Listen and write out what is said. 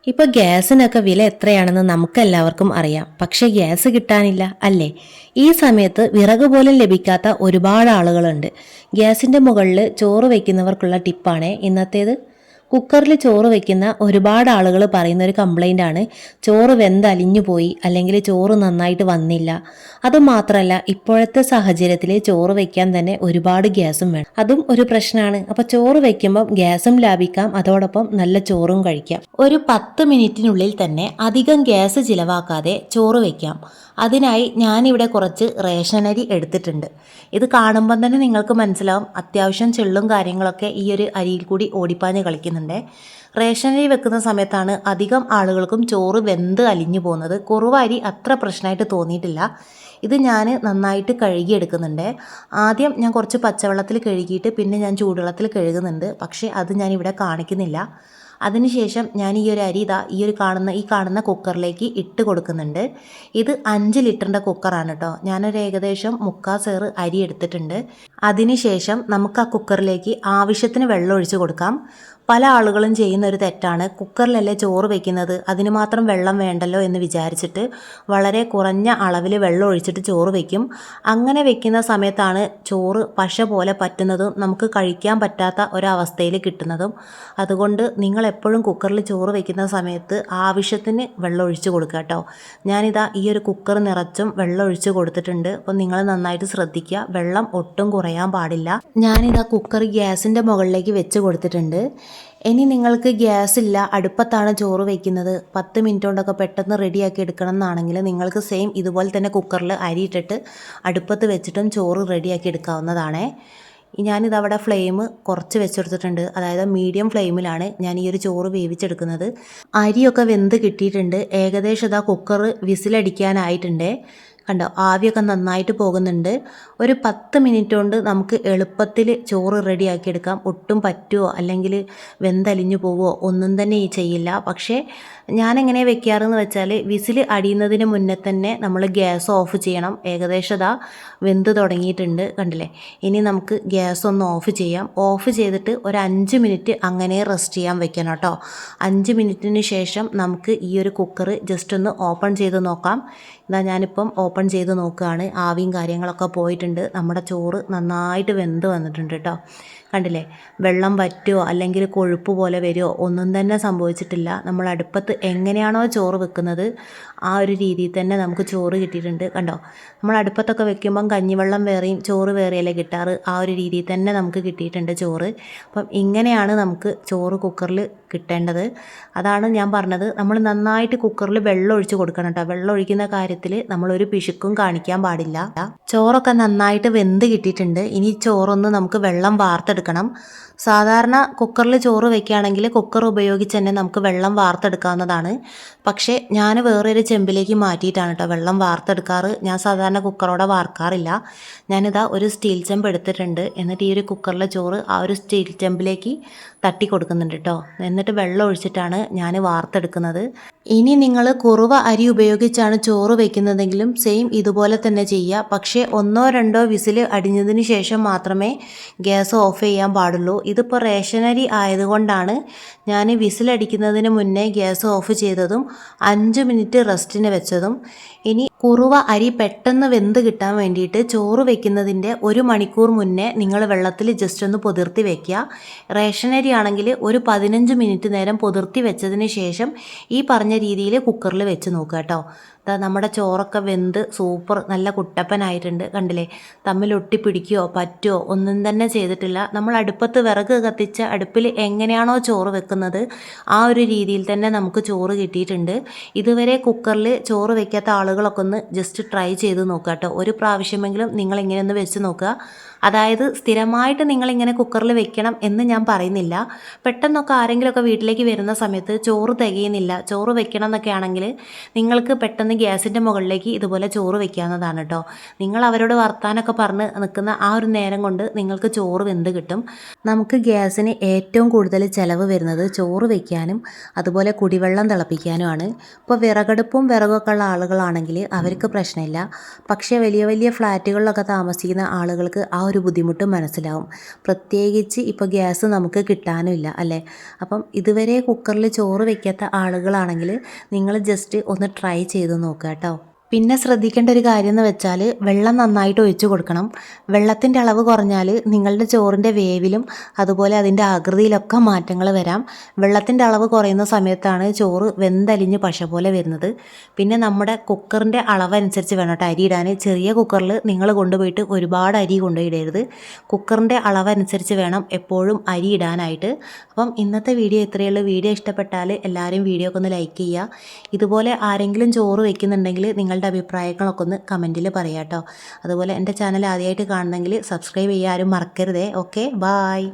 ഇപ്പോൾ ഗ്യാസിനൊക്കെ വില എത്രയാണെന്ന് നമുക്കെല്ലാവർക്കും അറിയാം. പക്ഷേ ഗ്യാസ് കിട്ടാനില്ല അല്ലേ? ഈ സമയത്ത് വിറക് പോലും ലഭിക്കാത്ത ഒരുപാട് ആളുകളുണ്ട്. ഗ്യാസിന്റെ മുകളിൽ ചോറ് വയ്ക്കുന്നവർക്കുള്ള ടിപ്പാണ് ഇന്നത്തേത്. കുക്കറിൽ ചോറ് വെക്കുന്ന ഒരുപാട് ആളുകൾ പറയുന്ന ഒരു കംപ്ലൈൻ്റ് ആണ് ചോറ് വെന്തലിഞ്ഞു പോയി, അല്ലെങ്കിൽ ചോറ് നന്നായിട്ട് വന്നില്ല. അതുമാത്രമല്ല, ഇപ്പോഴത്തെ സാഹചര്യത്തിൽ ചോറ് വെക്കാൻ തന്നെ ഒരുപാട് ഗ്യാസും വേണം, അതും ഒരു പ്രശ്നമാണ്. അപ്പോൾ ചോറ് വെക്കുമ്പോൾ ഗ്യാസും ലാഭിക്കാം, അതോടൊപ്പം നല്ല ചോറും കഴിക്കാം. ഒരു 10 മിനിറ്റിനുള്ളിൽ തന്നെ അധികം ഗ്യാസ് ചിലവാക്കാതെ ചോറ് വെക്കാം. അതിനായി ഞാനിവിടെ കുറച്ച് റേഷനരി എടുത്തിട്ടുണ്ട്. ഇത് കാണുമ്പം തന്നെ നിങ്ങൾക്ക് മനസ്സിലാവും, അത്യാവശ്യം ചെള്ളും കാര്യങ്ങളൊക്കെ ഈ ഒരു അരിയിൽ കൂടി ഓടിപ്പാഞ്ഞ് കളിക്കുന്നുണ്ട്. റേഷനരി വെക്കുന്ന സമയത്താണ് അധികം ആളുകൾക്കും ചോറ് വെന്ത് അലിഞ്ഞു പോകുന്നത്. കുറുവ അരി അത്ര പ്രശ്നമായിട്ട് തോന്നിയിട്ടില്ല. ഇത് ഞാൻ നന്നായിട്ട് കഴുകിയെടുക്കുന്നുണ്ട്. ആദ്യം ഞാൻ കുറച്ച് പച്ചവെള്ളത്തിൽ കഴുകിയിട്ട് പിന്നെ ഞാൻ ചൂടുവെള്ളത്തിൽ കഴുകുന്നുണ്ട്. പക്ഷേ അത് ഞാനിവിടെ കാണിക്കുന്നില്ല. അതിനുശേഷം ഞാൻ ഈ ഒരു അരി ഈ കാണുന്ന കുക്കറിലേക്ക് ഇട്ട് കൊടുക്കുന്നുണ്ട്. ഇത് 5 ലിറ്ററിൻ്റെ കുക്കറാണ് കേട്ടോ. ഞാനൊരു ഏകദേശം 3/4 സേറ് അരി എടുത്തിട്ടുണ്ട്. അതിനുശേഷം നമുക്ക് ആ കുക്കറിലേക്ക് ആവശ്യത്തിന് വെള്ളം ഒഴിച്ച് കൊടുക്കാം. പല ആളുകളും ചെയ്യുന്ന ഒരു തെറ്റാണ്, കുക്കറിലല്ലേ ചോറ് വെക്കുന്നത്, അതിന് മാത്രം വെള്ളം വേണ്ടല്ലോ എന്ന് വിചാരിച്ചിട്ട് വളരെ കുറഞ്ഞ അളവിൽ വെള്ളം ഒഴിച്ചിട്ട് ചോറ് വെക്കും. അങ്ങനെ വെക്കുന്ന സമയത്താണ് ചോറ് പശ പോലെ പറ്റുന്നതും നമുക്ക് കഴിക്കാൻ പറ്റാത്ത ഒരവസ്ഥയിൽ കിട്ടുന്നതും. അതുകൊണ്ട് നിങ്ങൾ എപ്പോഴും കുക്കറിൽ ചോറ് വെക്കുന്ന സമയത്ത് ആവശ്യത്തിന് വെള്ളം ഒഴിച്ച് കൊടുക്കുക കേട്ടോ. ഞാനിതാ ഈ ഒരു കുക്കർ നിറച്ചും വെള്ളം ഒഴിച്ച് കൊടുത്തിട്ടുണ്ട്. അപ്പോൾ നിങ്ങൾ നന്നായിട്ട് ശ്രദ്ധിക്കുക, വെള്ളം ഒട്ടും കുറയാൻ പാടില്ല. ഞാനിതാ കുക്കർ ഗ്യാസിൻ്റെ മുകളിലേക്ക് വെച്ച് കൊടുത്തിട്ടുണ്ട്. ഇനി നിങ്ങൾക്ക് ഗ്യാസ് ഇല്ല, അടുപ്പത്താണ് ചോറ് വയ്ക്കുന്നത്, 10 മിനിറ്റ് കൊണ്ടൊക്കെ പെട്ടെന്ന് റെഡിയാക്കി എടുക്കണം എന്നാണെങ്കിൽ നിങ്ങൾക്ക് സെയിം ഇതുപോലെ തന്നെ കുക്കറിൽ അരി ഇട്ടിട്ട് അടുപ്പത്ത് വെച്ചിട്ടും ചോറ് റെഡിയാക്കി എടുക്കാവുന്നതാണ്. ഞാനിതവിടെ ഫ്ലെയിം കുറച്ച് വെച്ചെടുത്തിട്ടുണ്ട്, അതായത് മീഡിയം ഫ്ലെയിമിലാണ് ഞാൻ ഈ ഒരു ചോറ് വേവിച്ചെടുക്കുന്നത്. അരിയൊക്കെ വെന്ത് കിട്ടിയിട്ടുണ്ട്. ഏകദേശം ഇതാ കുക്കർ വിസിലടിക്കാനായിട്ടുണ്ട്. കണ്ടോ, ആവിയൊക്കെ നന്നായിട്ട് പോകുന്നുണ്ട്. ഒരു 10 മിനിറ്റ് കൊണ്ട് നമുക്ക് എളുപ്പത്തിൽ ചോറ് റെഡിയാക്കി എടുക്കാം. ഒട്ടും പറ്റുമോ അല്ലെങ്കിൽ വെന്തലിഞ്ഞു പോവുമോ ഒന്നും തന്നെ ചെയ്യില്ല. പക്ഷേ ഞാനെങ്ങനെ വെക്കാറെന്ന് വെച്ചാൽ, വിസിൽ അടിയുന്നതിന് മുന്നേ തന്നെ നമ്മൾ ഗ്യാസ് ഓഫ് ചെയ്യണം. ഏകദേശം ഇതാ വെന്ത് തുടങ്ങിയിട്ടുണ്ട്, കണ്ടില്ലേ. ഇനി നമുക്ക് ഗ്യാസ് ഒന്ന് ഓഫ് ചെയ്യാം. ഓഫ് ചെയ്തിട്ട് ഒരു 5 മിനിറ്റ് അങ്ങനെ റെസ്റ്റ് ചെയ്യാൻ വെക്കണം കേട്ടോ. 5 മിനിറ്റിന് ശേഷം നമുക്ക് ഈ ഒരു കുക്കർ ജസ്റ്റ് ഒന്ന് ഓപ്പൺ ചെയ്ത് നോക്കാം. ഇതാ ഞാനിപ്പം ഓപ്പൺ ചെയ്ത് നോക്കുകയാണ്. ആവിയും കാര്യങ്ങളൊക്കെ പോയിട്ടുണ്ട്. നമ്മുടെ ചോറ് നന്നായിട്ട് വെന്ത് വന്നിട്ടുണ്ട് കേട്ടോ. കണ്ടില്ലേ, വെള്ളം വറ്റുമോ അല്ലെങ്കിൽ കൊഴുപ്പ് പോലെ വരുമോ ഒന്നും തന്നെ സംഭവിച്ചിട്ടില്ല. നമ്മൾ അടുപ്പത്ത് എങ്ങനെയാണോ ചോറ് വെക്കുന്നത് ആ ഒരു രീതിയിൽ തന്നെ നമുക്ക് ചോറ് കിട്ടിയിട്ടുണ്ട്. കണ്ടോ, നമ്മൾ അടുപ്പത്തൊക്കെ വെക്കുമ്പം കഞ്ഞിവെള്ളം വേറെയും ചോറ് വേറെയല്ലേ കിട്ടാറ്, ആ ഒരു രീതിയിൽ തന്നെ നമുക്ക് കിട്ടിയിട്ടുണ്ട് ചോറ്. അപ്പം ഇങ്ങനെയാണ് നമുക്ക് ചോറ് കുക്കറിൽ കിട്ടേണ്ടത്. അതാണ് ഞാൻ പറഞ്ഞത്, നമ്മൾ നന്നായിട്ട് കുക്കറിൽ വെള്ളം ഒഴിച്ച് കൊടുക്കണം കേട്ടോ. വെള്ളം ഒഴിക്കുന്ന കാര്യത്തിൽ നമ്മളൊരു പിശുക്കും കാണിക്കാൻ പാടില്ല. ചോറൊക്കെ നന്നായിട്ട് വെന്ത് കിട്ടിയിട്ടുണ്ട്. ഇനി ചോറൊന്ന് നമുക്ക് വെള്ളം വാർത്തെടുക്കണം. സാധാരണ കുക്കറിൽ ചോറ് വെക്കുകയാണെങ്കിൽ കുക്കർ ഉപയോഗിച്ച് തന്നെ നമുക്ക് വെള്ളം വാർത്തെടുക്കാവുന്നതാണ്. പക്ഷേ ഞാൻ വേറൊരു ചെമ്പിലേക്ക് മാറ്റിയിട്ടാണ് കേട്ടോ വെള്ളം വാർത്തെടുക്കാറ്. ഞാൻ സാധാരണ കുക്കറോടെ വാർക്കാറില്ല. ഞാനിതാ ഒരു സ്റ്റീൽ ചെമ്പ് എടുത്തിട്ടുണ്ട്. എന്നിട്ട് ഈ ഒരു കുക്കറിലെ ചോറ് ആ ഒരു സ്റ്റീൽ ചെമ്പിലേക്ക് തട്ടി കൊടുക്കുന്നുണ്ട് കേട്ടോ. എന്നിട്ട് വെള്ളം ഒഴിച്ചിട്ടാണ് ഞാൻ വാർത്തെടുക്കുന്നത്. ഇനി നിങ്ങൾ കുറുവ അരി ഉപയോഗിച്ചാണ് ചോറ് വെക്കുന്നതെങ്കിലും സെയിം ഇതുപോലെ തന്നെ ചെയ്യുക. പക്ഷേ 1-2 വിസിൽ അടിഞ്ഞതിന് ശേഷം മാത്രമേ ഗ്യാസ് ഓഫ് ചെയ്യാൻ പാടുള്ളൂ. ഇതിപ്പോൾ റേഷനരി ആയതുകൊണ്ടാണ് ഞാൻ വിസിലടിക്കുന്നതിന് മുന്നേ ഗ്യാസ് ഓഫ് ചെയ്തതും 5 മിനിറ്റ് റെസ്റ്റിന് വെച്ചതും. ഇനി കുറുവ അരി പെട്ടെന്ന് വെന്ത് കിട്ടാൻ വേണ്ടിയിട്ട് ചോറ് വെക്കുന്നതിൻ്റെ 1 മണിക്കൂർ മുന്നേ നിങ്ങൾ വെള്ളത്തിൽ ജസ്റ്റ് ഒന്ന് പൊതിർത്തി വെക്കുക. റേഷനരി ആണെങ്കിൽ ഒരു 15 മിനിറ്റ് നേരം പൊതിർത്തി വെച്ചതിന് ശേഷം ഈ പറഞ്ഞ രീതിയിൽ കുക്കറിൽ വെച്ച് നോക്കുക കേട്ടോ. നമ്മുടെ ചോറൊക്കെ വെന്ത് സൂപ്പർ നല്ല കുട്ടപ്പനായിട്ടുണ്ട്, കണ്ടില്ലേ. തമ്മിൽ ഒട്ടിപ്പിടിക്കുകയോ പറ്റുമോ ഒന്നും തന്നെ ചെയ്തിട്ടില്ല. നമ്മൾ അടുപ്പത്ത് വിറക് കത്തിച്ച അടുപ്പിൽ എങ്ങനെയാണോ ചോറ് വെക്കുന്നത് ആ ഒരു രീതിയിൽ തന്നെ നമുക്ക് ചോറ് കിട്ടിയിട്ടുണ്ട്. ഇതുവരെ കുക്കറിൽ ചോറ് വെക്കാത്ത ആളുകളൊക്കെ ഒന്ന് ജസ്റ്റ് ട്രൈ ചെയ്ത് നോക്കുക കേട്ടോ. ഒരു പ്രാവശ്യമെങ്കിലും നിങ്ങളിങ്ങനെ ഒന്ന് വെച്ച് നോക്കുക. അതായത് സ്ഥിരമായിട്ട് നിങ്ങളിങ്ങനെ കുക്കറിൽ വെക്കണം എന്ന് ഞാൻ പറയുന്നില്ല. പെട്ടെന്നൊക്കെ ആരെങ്കിലുമൊക്കെ വീട്ടിലേക്ക് വരുന്ന സമയത്ത് ചോറ് തികയുന്നില്ല, ചോറ് വെക്കണം എന്നൊക്കെ ആണെങ്കിൽ നിങ്ങൾക്ക് പെട്ടെന്ന് ഗ്യാസിൻ്റെ മുകളിലേക്ക് ഇതുപോലെ ചോറ് വെക്കാവുന്നതാണ് കേട്ടോ. നിങ്ങൾ അവരോട് വർത്താനൊക്കെ പറഞ്ഞ് നിൽക്കുന്ന ആ ഒരു നേരം കൊണ്ട് നിങ്ങൾക്ക് ചോറ് വെന്ത് കിട്ടും. നമുക്ക് ഗ്യാസിന് ഏറ്റവും കൂടുതൽ ചിലവ് വരുന്നത് ചോറ് വെക്കാനും അതുപോലെ കുടിവെള്ളം തിളപ്പിക്കാനുമാണ്. ഇപ്പോൾ വിറകടുപ്പും വിറകൊക്കെ ഉള്ള ആളുകളാണെങ്കിൽ അവർക്ക് പ്രശ്നമില്ല. പക്ഷേ വലിയ വലിയ ഫ്ലാറ്റുകളിലൊക്കെ താമസിക്കുന്ന ആളുകൾക്ക് ആ ഒരു ബുദ്ധിമുട്ട് മനസ്സിലാവും. പ്രത്യേകിച്ച് ഇപ്പോൾ ഗ്യാസ് നമുക്ക് കിട്ടാനുമില്ല അല്ലേ. അപ്പം ഇതുവരെ കുക്കറിൽ ചോറ് വെക്കാത്ത ആളുകളാണെങ്കിൽ നിങ്ങൾ ജസ്റ്റ് ഒന്ന് ട്രൈ ചെയ്ത് നോക്കുക കേട്ടോ. പിന്നെ ശ്രദ്ധിക്കേണ്ട ഒരു കാര്യം എന്ന് വെച്ചാൽ വെള്ളം നന്നായിട്ട് ഒഴിച്ചു കൊടുക്കണം. വെള്ളത്തിൻ്റെ അളവ് കുറഞ്ഞാൽ നിങ്ങളുടെ ചോറിൻ്റെ വേവിലും അതുപോലെ അതിൻ്റെ ആകൃതിയിലൊക്കെ മാറ്റങ്ങൾ വരാം. വെള്ളത്തിൻ്റെ അളവ് കുറയുന്ന സമയത്താണ് ചോറ് വെന്തലിഞ്ഞ് പശ പോലെ വരുന്നത്. പിന്നെ നമ്മുടെ കുക്കറിൻ്റെ അളവനുസരിച്ച് വേണം കേട്ടോ അരി ഇടാൻ. ചെറിയ കുക്കറിൽ നിങ്ങൾ കൊണ്ടുപോയിട്ട് ഒരുപാട് അരി കൊണ്ടുപോയിടരുത്. കുക്കറിൻ്റെ അളവനുസരിച്ച് വേണം എപ്പോഴും അരി ഇടാനായിട്ട്. അപ്പം ഇന്നത്തെ വീഡിയോ ഇത്രയേ ഉള്ളൂ. വീഡിയോ ഇഷ്ടപ്പെട്ടാൽ എല്ലാവരും വീഡിയോ ഒക്കെ ഒന്ന് ലൈക്ക് ചെയ്യുക. ഇതുപോലെ ആരെങ്കിലും ചോറ് വെക്കുന്നുണ്ടെങ്കിൽ നിങ്ങളുടെ അഭിപ്രായങ്ങളൊക്കെ ഒന്ന് കമൻറ്റിൽ പറയാം കേട്ടോ. അതുപോലെ എൻ്റെ ചാനൽ ആദ്യമായിട്ട് കാണണമെങ്കിൽ സബ്സ്ക്രൈബ് ചെയ്യാൻ ആരും മറക്കരുതേ. Okay, bye.